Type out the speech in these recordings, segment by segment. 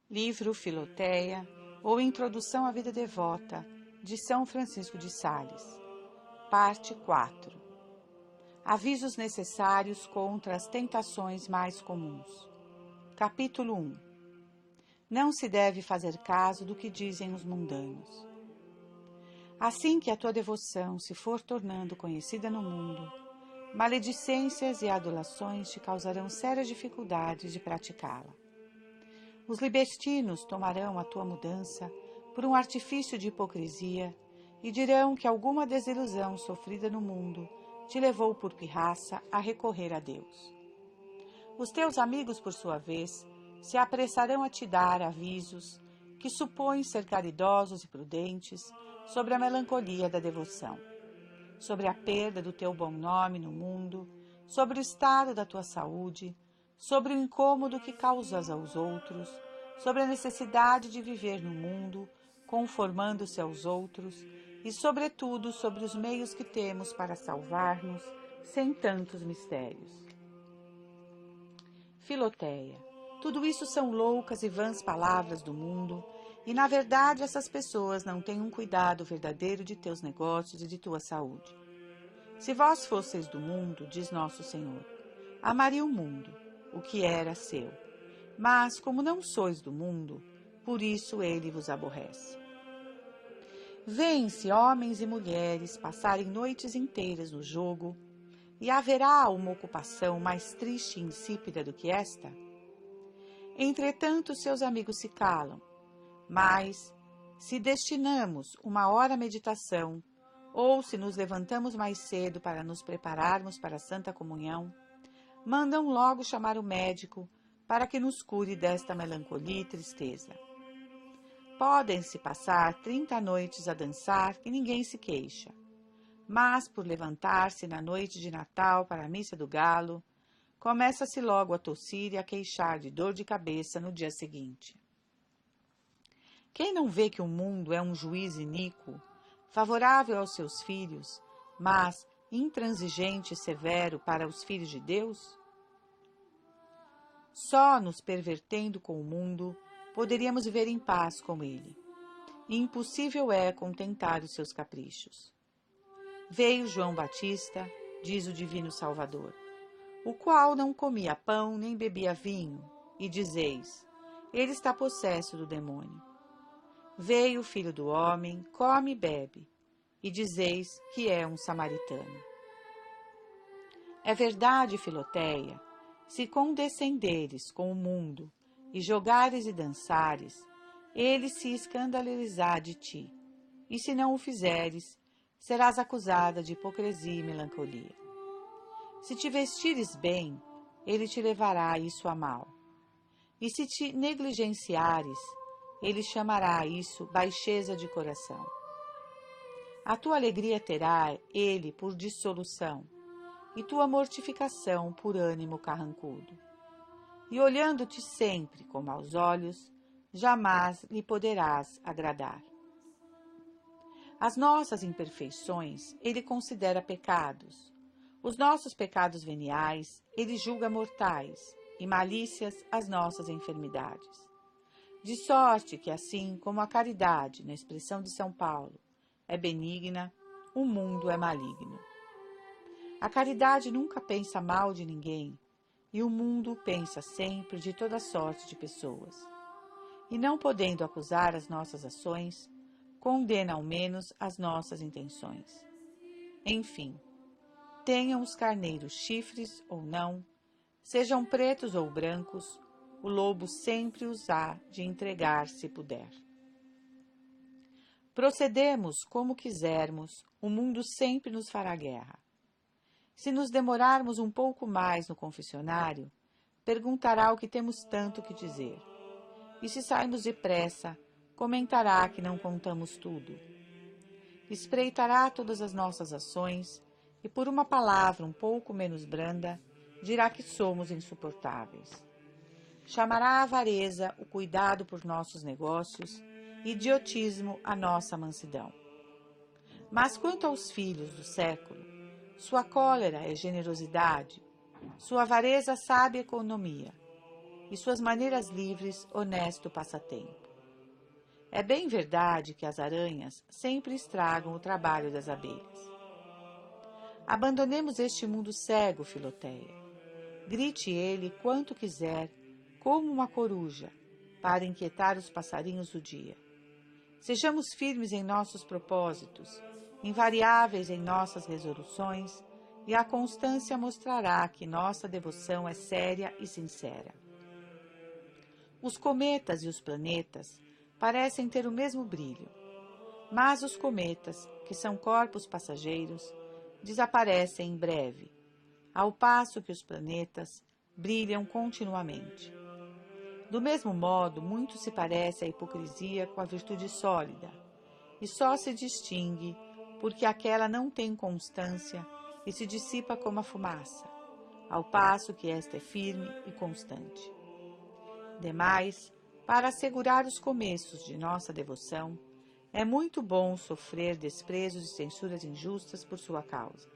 Livro Filoteia, ou Introdução à Vida Devota, de São Francisco de Sales. Parte 4. Avisos necessários contra as tentações mais comuns. Capítulo 1. Não se deve fazer caso do que dizem os mundanos. Assim que a tua devoção se for tornando conhecida no mundo, maledicências e adulações te causarão sérias dificuldades de praticá-la. Os libertinos tomarão a tua mudança por um artifício de hipocrisia e dirão que alguma desilusão sofrida no mundo te levou por pirraça a recorrer a Deus. Os teus amigos, por sua vez, se apressarão a te dar avisos que supõem ser caridosos e prudentes sobre a melancolia da devoção, sobre a perda do teu bom nome no mundo, sobre o estado da tua saúde, sobre o incômodo que causas aos outros, sobre a necessidade de viver no mundo, conformando-se aos outros, e, sobretudo, sobre os meios que temos para salvar-nos sem tantos mistérios. Filoteia, tudo isso são loucas e vãs palavras do mundo, e, na verdade, essas pessoas não têm um cuidado verdadeiro de teus negócios e de tua saúde. Se vós fosseis do mundo, diz nosso Senhor, amaria o mundo, o que era seu. Mas, como não sois do mundo, por isso ele vos aborrece. Vêem-se homens e mulheres passarem noites inteiras no jogo, e haverá uma ocupação mais triste e insípida do que esta? Entretanto, seus amigos se calam, mas, se destinamos uma hora à meditação, ou se nos levantamos mais cedo para nos prepararmos para a Santa Comunhão, mandam logo chamar o médico para que nos cure desta melancolia e tristeza. Podem-se passar 30 noites a dançar que ninguém se queixa, mas por levantar-se na noite de Natal para a missa do galo, começa-se logo a tossir e a queixar de dor de cabeça no dia seguinte. Quem não vê que o mundo é um juiz iníquo, favorável aos seus filhos, mas intransigente e severo para os filhos de Deus? Só nos pervertendo com o mundo poderíamos viver em paz com ele. E impossível é contentar os seus caprichos. Veio João Batista, diz o Divino Salvador, o qual não comia pão nem bebia vinho, e dizeis, ele está possesso do demônio. Veio o Filho do Homem, come e bebe, e dizeis que é um samaritano. É verdade, Filoteia, se condescenderes com o mundo, e jogares e dançares, ele se escandalizará de ti, e se não o fizeres, serás acusada de hipocrisia e melancolia. Se te vestires bem, ele te levará isso a mal, e se te negligenciares, ele chamará isso baixeza de coração. A tua alegria terá ele por dissolução, e tua mortificação por ânimo carrancudo. E olhando-te sempre com maus olhos, jamais lhe poderás agradar. As nossas imperfeições ele considera pecados, os nossos pecados veniais ele julga mortais, e malícias as nossas enfermidades. De sorte que, assim como a caridade, na expressão de São Paulo, é benigna, o mundo é maligno. A caridade nunca pensa mal de ninguém, e o mundo pensa sempre de toda sorte de pessoas. E não podendo acusar as nossas ações, condena ao menos as nossas intenções. Enfim, tenham os carneiros chifres ou não, sejam pretos ou brancos, o lobo sempre os há de entregar se puder. Procedemos como quisermos, o mundo sempre nos fará guerra. Se nos demorarmos um pouco mais no confessionário, perguntará o que temos tanto que dizer. E se sairmos depressa, comentará que não contamos tudo. Espreitará todas as nossas ações e, por uma palavra um pouco menos branda, dirá que somos insuportáveis. Chamará a avareza o cuidado por nossos negócios, idiotismo a nossa mansidão. Mas quanto aos filhos do século, sua cólera é generosidade, sua avareza sabe economia. e suas maneiras livres, honesto passatempo. É bem verdade que as aranhas sempre estragam o trabalho das abelhas. Abandonemos este mundo cego, Filoteia. Grite ele quanto quiser, como uma coruja, para inquietar os passarinhos do dia. Sejamos firmes em nossos propósitos, invariáveis em nossas resoluções, e a constância mostrará que nossa devoção é séria e sincera. Os cometas e os planetas parecem ter o mesmo brilho, mas os cometas, que são corpos passageiros, desaparecem em breve, ao passo que os planetas brilham continuamente. Do mesmo modo, muito se parece a hipocrisia com a virtude sólida, e só se distingue porque aquela não tem constância e se dissipa como a fumaça, ao passo que esta é firme e constante. Demais, para assegurar os começos de nossa devoção, é muito bom sofrer desprezos e censuras injustas por sua causa.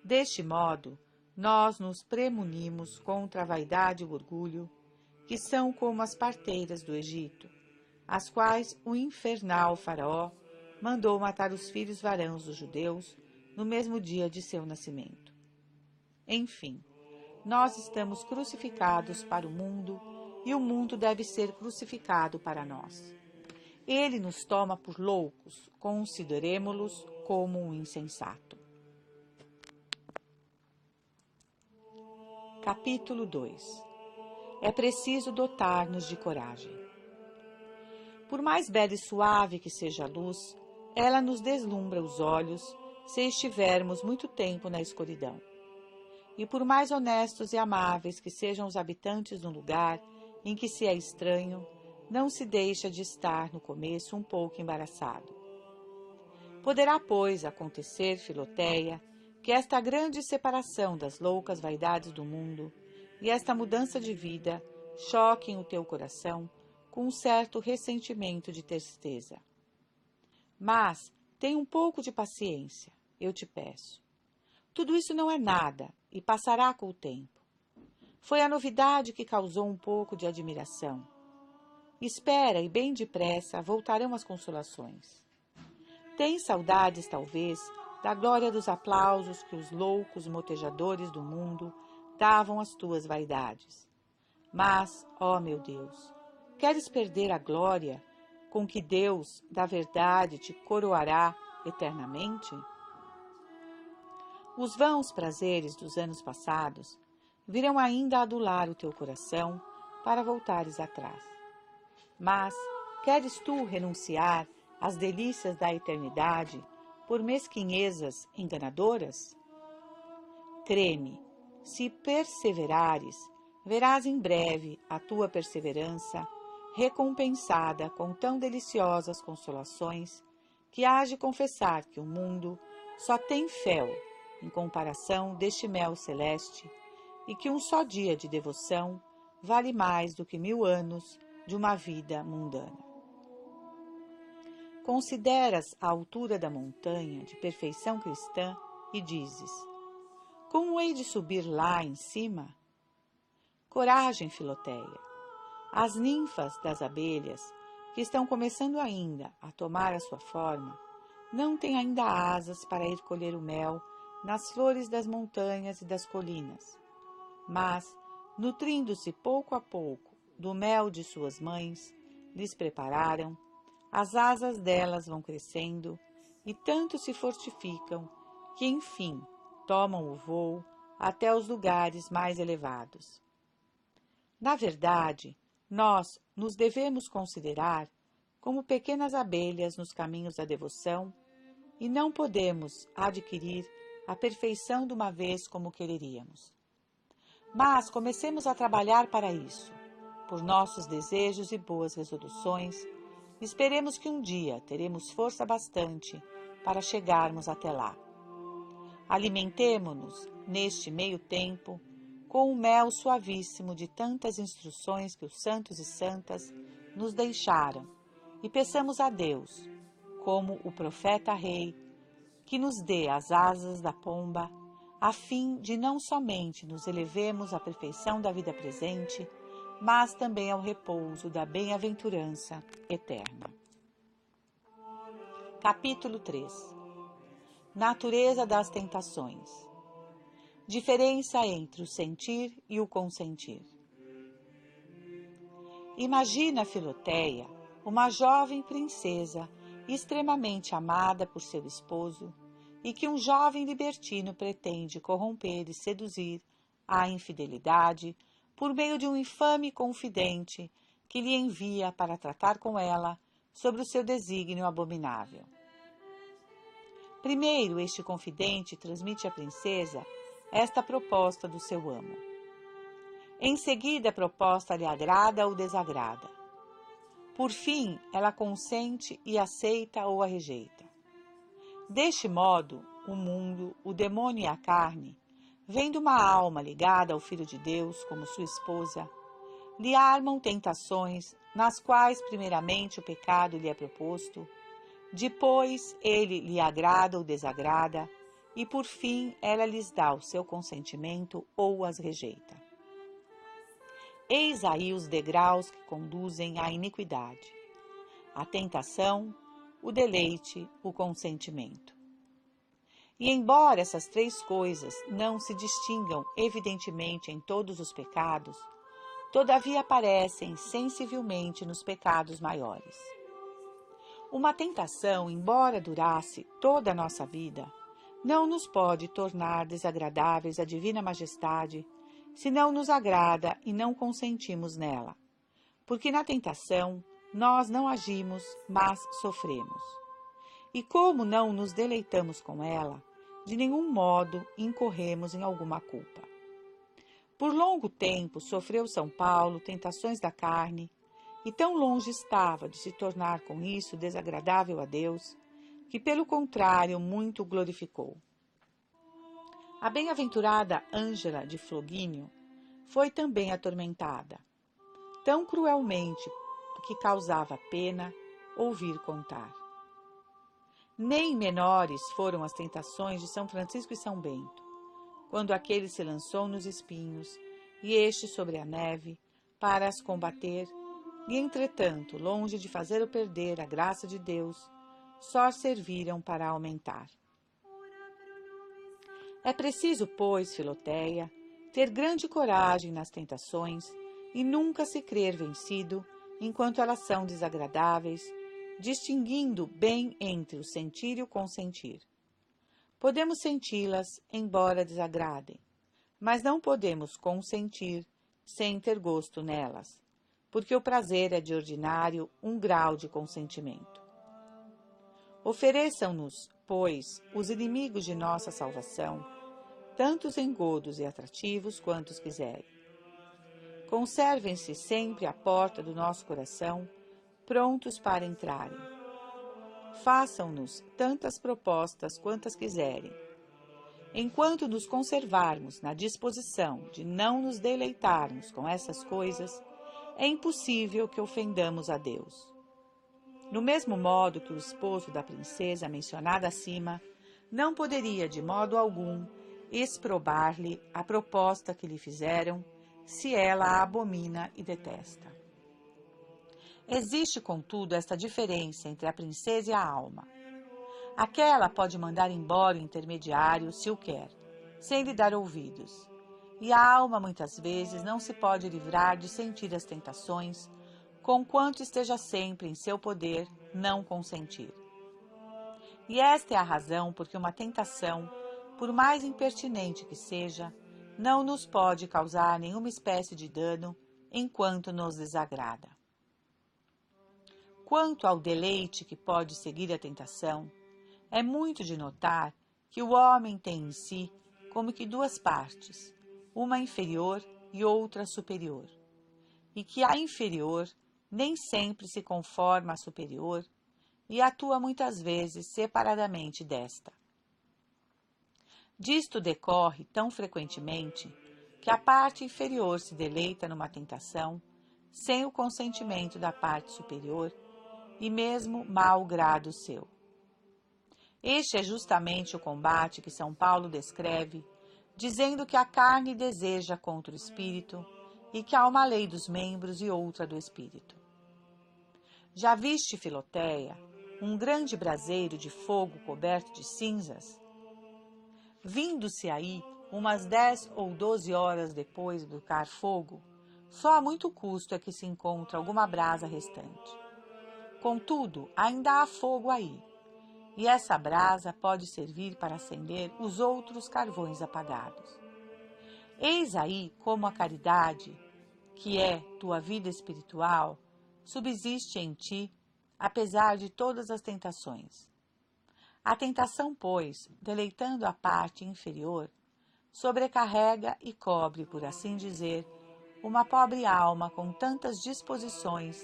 Deste modo, nós nos premunimos contra a vaidade e o orgulho, que são como as parteiras do Egito, as quais o infernal faraó mandou matar os filhos varãos dos judeus no mesmo dia de seu nascimento. Enfim, nós estamos crucificados para o mundo e o mundo deve ser crucificado para nós. Ele nos toma por loucos, consideremo-los como um insensato. Capítulo 2. É preciso dotar-nos de coragem. Por mais bela e suave que seja a luz, ela nos deslumbra os olhos se estivermos muito tempo na escuridão. E por mais honestos e amáveis que sejam os habitantes de um lugar em que se é estranho, não se deixa de estar no começo um pouco embaraçado. Poderá, pois, acontecer, Filoteia, que esta grande separação das loucas vaidades do mundo e esta mudança de vida choquem o teu coração com um certo ressentimento de tristeza. Mas tenha um pouco de paciência, eu te peço. Tudo isso não é nada e passará com o tempo. Foi a novidade que causou um pouco de admiração. Espera e bem depressa voltarão as consolações. Tens saudades, talvez, da glória dos aplausos que os loucos motejadores do mundo davam às tuas vaidades. Mas, ó meu Deus, queres perder a glória com que Deus, da verdade, te coroará eternamente? Os vãos prazeres dos anos passados virão ainda adular o teu coração para voltares atrás. Mas queres tu renunciar às delícias da eternidade por mesquinhezas enganadoras? Crê-me, se perseverares, verás em breve a tua perseverança recompensada com tão deliciosas consolações que hás de confessar que o mundo só tem fel em comparação deste mel celeste e que um só dia de devoção vale mais do que 1000 anos de uma vida mundana. Consideras a altura da montanha de perfeição cristã e dizes: como hei de subir lá em cima? Coragem, Filoteia. As ninfas das abelhas, que estão começando ainda a tomar a sua forma, não têm ainda asas para ir colher o mel nas flores das montanhas e das colinas. Mas, nutrindo-se pouco a pouco do mel de suas mães, lhes prepararam, as asas delas vão crescendo e tanto se fortificam que, enfim, tomam o voo até os lugares mais elevados. Na verdade, nós nos devemos considerar como pequenas abelhas nos caminhos da devoção e não podemos adquirir a perfeição de uma vez como quereríamos. Mas comecemos a trabalhar para isso, por nossos desejos e boas resoluções, e esperemos que um dia teremos força bastante para chegarmos até lá. Alimentemo-nos, neste meio tempo, com o mel suavíssimo de tantas instruções que os santos e santas nos deixaram, e peçamos a Deus, como o profeta rei, que nos dê as asas da pomba, a fim de não somente nos elevemos à perfeição da vida presente, mas também ao repouso da bem-aventurança eterna. Capítulo 3. Natureza das tentações. Diferença entre o sentir e o consentir. Imagina Filoteia, uma jovem princesa extremamente amada por seu esposo e que um jovem libertino pretende corromper e seduzir à infidelidade por meio de um infame confidente que lhe envia para tratar com ela sobre o seu desígnio abominável. Primeiro, este confidente transmite à princesa esta proposta do seu amo. Em seguida, a proposta lhe agrada ou desagrada. Por fim, ela consente e aceita ou a rejeita. Deste modo, o mundo, o demônio e a carne, vendo uma alma ligada ao Filho de Deus como sua esposa, lhe armam tentações nas quais primeiramente o pecado lhe é proposto, depois ele lhe agrada ou desagrada, e por fim ela lhes dá o seu consentimento ou as rejeita. Eis aí os degraus que conduzem à iniquidade: a tentação, o deleite, o consentimento. E embora essas três coisas não se distingam evidentemente em todos os pecados, todavia aparecem sensivelmente nos pecados maiores. Uma tentação, embora durasse toda a nossa vida, não nos pode tornar desagradáveis à divina majestade, se não nos agrada e não consentimos nela, porque na tentação nós não agimos, mas sofremos. E como não nos deleitamos com ela, de nenhum modo incorremos em alguma culpa. Por longo tempo sofreu São Paulo tentações da carne, e tão longe estava de se tornar com isso desagradável a Deus, que pelo contrário muito o glorificou. A bem-aventurada Ângela de Flogínio foi também atormentada, tão cruelmente que causava pena ouvir contar. Nem menores foram as tentações de São Francisco e São Bento, quando aquele se lançou nos espinhos e este sobre a neve para as combater, e entretanto, longe de fazer-o perder a graça de Deus, só serviram para aumentar. É preciso, pois, Filoteia, ter grande coragem nas tentações e nunca se crer vencido enquanto elas são desagradáveis, distinguindo bem entre o sentir e o consentir. Podemos senti-las, embora desagradem, mas não podemos consentir sem ter gosto nelas, porque o prazer é de ordinário um grau de consentimento. Ofereçam-nos, pois, os inimigos de nossa salvação, tantos engodos e atrativos quantos quiserem. Conservem-se sempre à porta do nosso coração, prontos para entrarem. Façam-nos tantas propostas quantas quiserem. Enquanto nos conservarmos na disposição de não nos deleitarmos com essas coisas, é impossível que ofendamos a Deus. No mesmo modo que o esposo da princesa mencionada acima não poderia de modo algum exprobar-lhe a proposta que lhe fizeram, se ela a abomina e detesta. Existe, contudo, esta diferença entre a princesa e a alma. Aquela pode mandar embora o intermediário, se o quer, sem lhe dar ouvidos. E a alma, muitas vezes, não se pode livrar de sentir as tentações, conquanto esteja sempre em seu poder não consentir. E esta é a razão porque uma tentação, por mais impertinente que seja, não nos pode causar nenhuma espécie de dano enquanto nos desagrada. Quanto ao deleite que pode seguir a tentação, é muito de notar que o homem tem em si como que duas partes, uma inferior e outra superior, e que a inferior nem sempre se conforma à superior e atua muitas vezes separadamente desta. Disto decorre tão frequentemente que a parte inferior se deleita numa tentação sem o consentimento da parte superior e mesmo mau grado seu. Este é justamente o combate que São Paulo descreve, dizendo que a carne deseja contra o espírito e que há uma lei dos membros e outra do espírito. Já viste, Filoteia, um grande braseiro de fogo coberto de cinzas? Vindo-se aí umas 10 ou 12 horas depois do tocar fogo, só a muito custo é que se encontra alguma brasa restante. Contudo, ainda há fogo aí, e essa brasa pode servir para acender os outros carvões apagados. Eis aí como a caridade, que é tua vida espiritual, subsiste em ti, apesar de todas as tentações. A tentação, pois, deleitando a parte inferior, sobrecarrega e cobre, por assim dizer, uma pobre alma com tantas disposições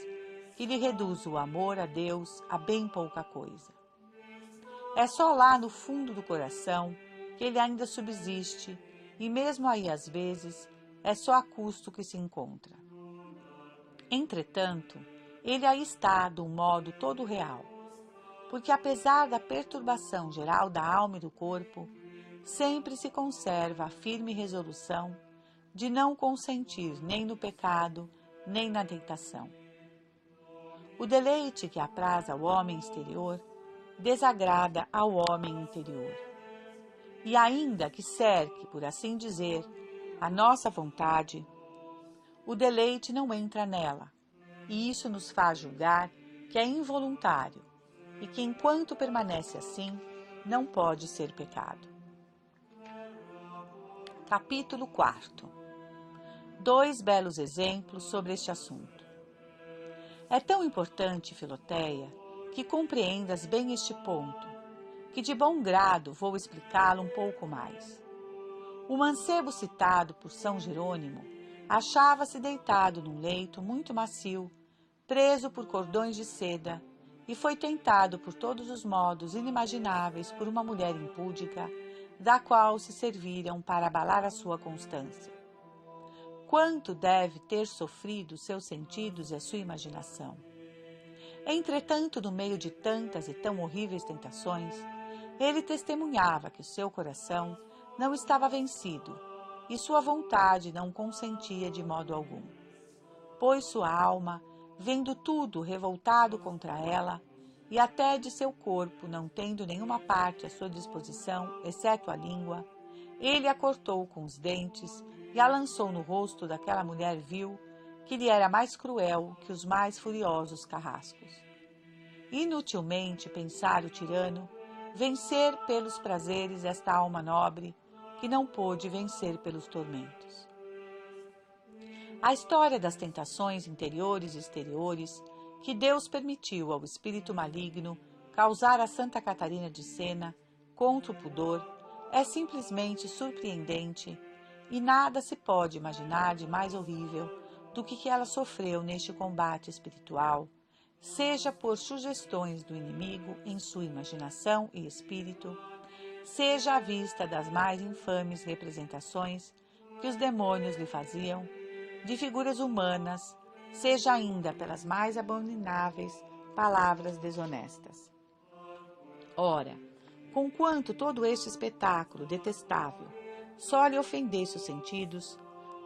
que lhe reduz o amor a Deus a bem pouca coisa. É só lá no fundo do coração que ele ainda subsiste, e mesmo aí às vezes é só a custo que se encontra. Entretanto, ele aí está de um modo todo real, porque apesar da perturbação geral da alma e do corpo, sempre se conserva a firme resolução de não consentir nem no pecado, nem na tentação. O deleite que apraz ao homem exterior desagrada ao homem interior. E ainda que cerque, por assim dizer, a nossa vontade, o deleite não entra nela, e isso nos faz julgar que é involuntário e que, enquanto permanece assim, não pode ser pecado. Capítulo 4. 2 belos exemplos sobre este assunto. É tão importante, Filoteia, que compreendas bem este ponto, que de bom grado vou explicá-lo um pouco mais. O mancebo citado por São Jerônimo achava-se deitado num leito muito macio, preso por cordões de seda, e foi tentado por todos os modos inimagináveis por uma mulher impúdica, da qual se serviram para abalar a sua constância. Quanto deve ter sofrido seus sentidos e a sua imaginação? Entretanto, no meio de tantas e tão horríveis tentações, ele testemunhava que seu coração não estava vencido e sua vontade não consentia de modo algum. Pois sua alma, vendo tudo revoltado contra ela, e até de seu corpo não tendo nenhuma parte à sua disposição, exceto a língua, ele a cortou com os dentes e a lançou no rosto daquela mulher vil, que lhe era mais cruel que os mais furiosos carrascos. Inutilmente pensar o tirano vencer pelos prazeres esta alma nobre, que não pôde vencer pelos tormentos. A história das tentações interiores e exteriores que Deus permitiu ao espírito maligno causar a Santa Catarina de Sena contra o pudor é simplesmente surpreendente, e nada se pode imaginar de mais horrível do que ela sofreu neste combate espiritual, seja por sugestões do inimigo em sua imaginação e espírito, seja à vista das mais infames representações que os demônios lhe faziam, de figuras humanas, seja ainda pelas mais abomináveis palavras desonestas. Ora, conquanto todo este espetáculo detestável só lhe ofendesse os sentidos,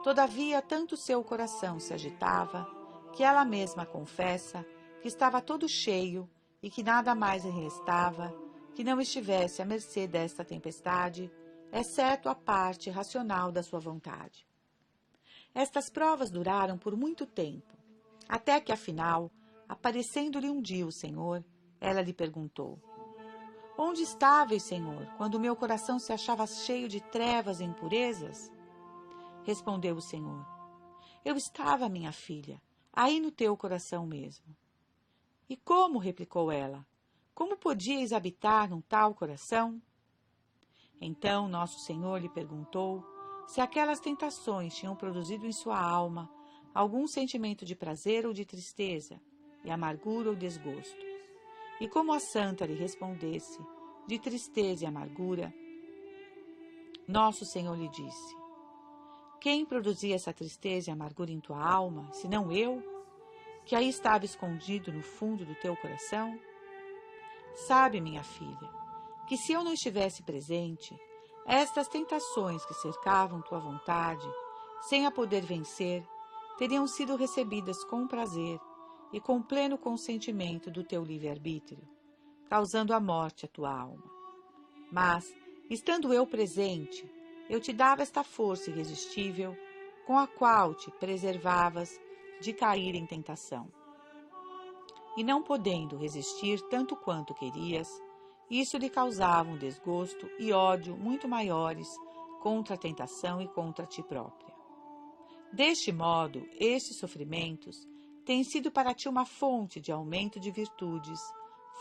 todavia tanto seu coração se agitava, que ela mesma confessa que estava todo cheio e que nada mais lhe restava que não estivesse à mercê desta tempestade, exceto a parte racional da sua vontade. Estas provas duraram por muito tempo, até que, afinal, aparecendo-lhe um dia o Senhor, ela lhe perguntou: Onde estavas, Senhor, quando o meu coração se achava cheio de trevas e impurezas? Respondeu o Senhor: Eu estava, minha filha, aí no teu coração mesmo. E como? Replicou ela. Como podíeis habitar num tal coração? Então Nosso Senhor lhe perguntou se aquelas tentações tinham produzido em sua alma algum sentimento de prazer ou de tristeza, de amargura ou desgosto. E como a santa lhe respondesse, de tristeza e amargura, Nosso Senhor lhe disse: Quem produzia essa tristeza e amargura em tua alma, senão eu, que aí estava escondido no fundo do teu coração? Sabe, minha filha, que se eu não estivesse presente, estas tentações que cercavam tua vontade, sem a poder vencer, teriam sido recebidas com prazer e com pleno consentimento do teu livre-arbítrio, causando a morte à tua alma. Mas, estando eu presente, eu te dava esta força irresistível com a qual te preservavas de cair em tentação. E não podendo resistir tanto quanto querias, isso lhe causava um desgosto e ódio muito maiores contra a tentação e contra ti própria. Deste modo, estes sofrimentos têm sido para ti uma fonte de aumento de virtudes,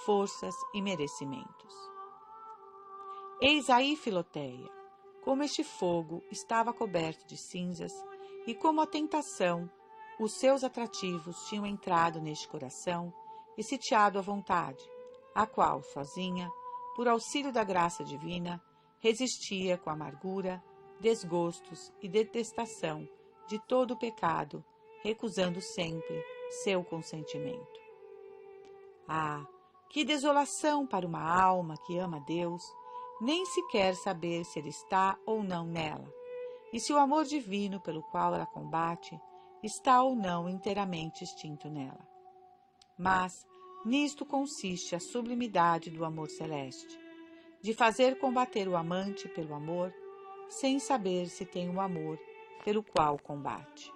forças e merecimentos. Eis aí, Filoteia, como este fogo estava coberto de cinzas e como a tentação, os seus atrativos tinham entrado neste coração e sitiado a vontade, a qual, sozinha, por auxílio da graça divina, resistia com amargura, desgostos e detestação de todo o pecado, recusando sempre seu consentimento. Ah, que desolação para uma alma que ama Deus, nem sequer saber se Ele está ou não nela, e se o amor divino pelo qual ela combate está ou não inteiramente extinto nela. Mas nisto consiste a sublimidade do amor celeste, de fazer combater o amante pelo amor, sem saber se tem o amor pelo qual combate.